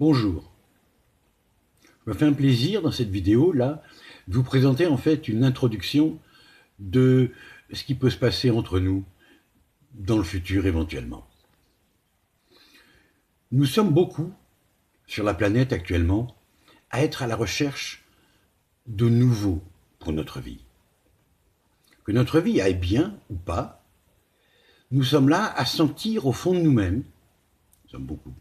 Bonjour, je me fais un plaisir dans cette vidéo-là de vous présenter en fait une introduction de ce qui peut se passer entre nous dans le futur éventuellement. Nous sommes beaucoup sur la planète actuellement à être à la recherche de nouveau pour notre vie. Que notre vie aille bien ou pas, nous sommes là à sentir au fond de nous-mêmes, nous sommes beaucoup,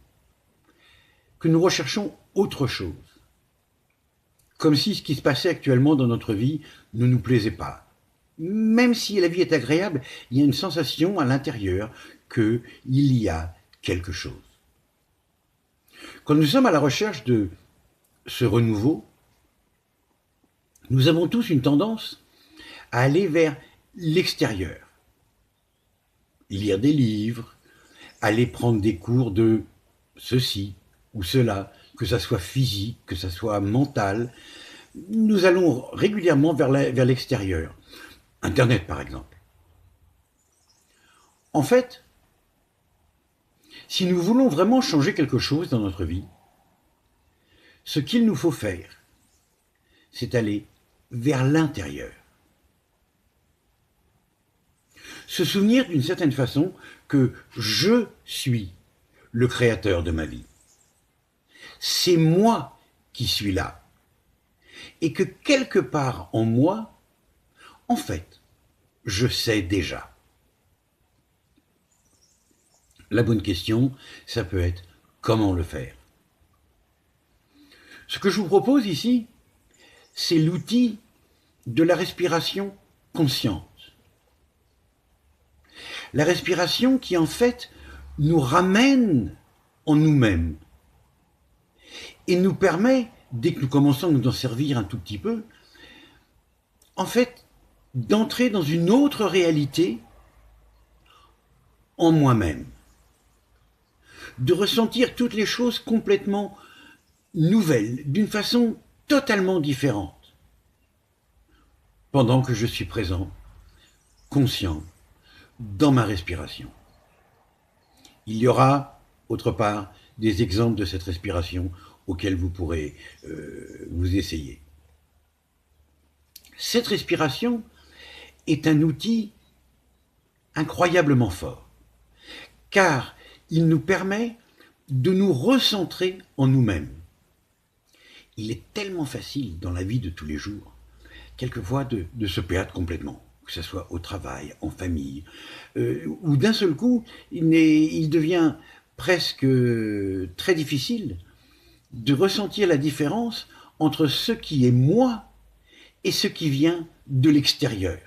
que nous recherchons autre chose. Comme si ce qui se passait actuellement dans notre vie ne nous plaisait pas. Même si la vie est agréable, il y a une sensation à l'intérieur qu'il y a quelque chose. Quand nous sommes à la recherche de ce renouveau, nous avons tous une tendance à aller vers l'extérieur. Lire des livres, aller prendre des cours de ceci ou cela, que ça soit physique, que ça soit mental. Nous allons régulièrement vers l'extérieur. Internet, par exemple. En fait, si nous voulons vraiment changer quelque chose dans notre vie, ce qu'il nous faut faire, c'est aller vers l'intérieur. Se souvenir d'une certaine façon que je suis le créateur de ma vie. C'est moi qui suis là. Et que quelque part en moi, en fait, je sais déjà. La bonne question, ça peut être comment le faire. Ce que je vous propose ici, c'est l'outil de la respiration consciente. La respiration qui en fait nous ramène en nous-mêmes et nous permet, dès que nous commençons à nous en servir un tout petit peu, en fait, d'entrer dans une autre réalité en moi-même, de ressentir toutes les choses complètement nouvelles, d'une façon totalement différente, pendant que je suis présent, conscient, dans ma respiration. Il y aura, autre part, des exemples de cette respiration auxquels vous pourrez vous essayer. Cette respiration est un outil incroyablement fort, car il nous permet de nous recentrer en nous-mêmes. Il est tellement facile dans la vie de tous les jours, quelquefois de se perdre complètement, que ce soit au travail, en famille, où d'un seul coup, il devient presque très difficile de ressentir la différence entre ce qui est moi et ce qui vient de l'extérieur.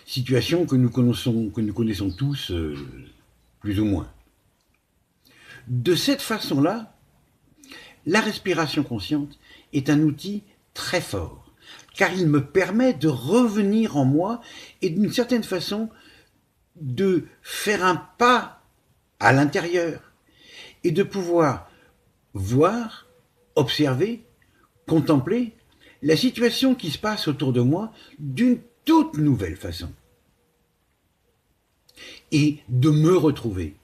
Situation que nous connaissons tous, plus ou moins. De cette façon-là, la respiration consciente est un outil très fort, car il me permet de revenir en moi et d'une certaine façon de faire un pas à l'intérieur et de pouvoir voir, observer, contempler la situation qui se passe autour de moi d'une toute nouvelle façon et de me retrouver.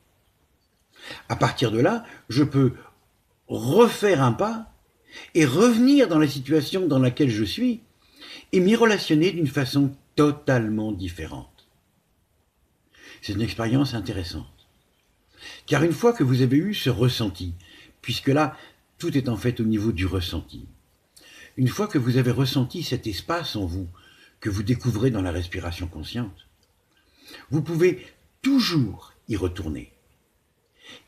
À partir de là, je peux refaire un pas et revenir dans la situation dans laquelle je suis et m'y relationner d'une façon totalement différente. C'est une expérience intéressante. Car une fois que vous avez eu ce ressenti, puisque là, tout est en fait au niveau du ressenti, une fois que vous avez ressenti cet espace en vous, que vous découvrez dans la respiration consciente, vous pouvez toujours y retourner.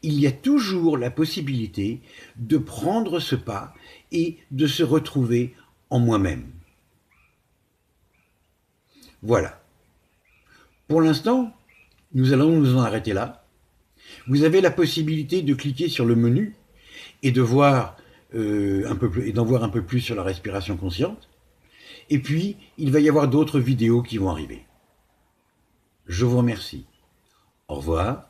Il y a toujours la possibilité de prendre ce pas et de se retrouver en moi-même. Voilà. Pour l'instant, nous allons nous en arrêter là. Vous avez la possibilité de cliquer sur le menu et de voir d'en voir un peu plus sur la respiration consciente. Et puis, il va y avoir d'autres vidéos qui vont arriver. Je vous remercie. Au revoir.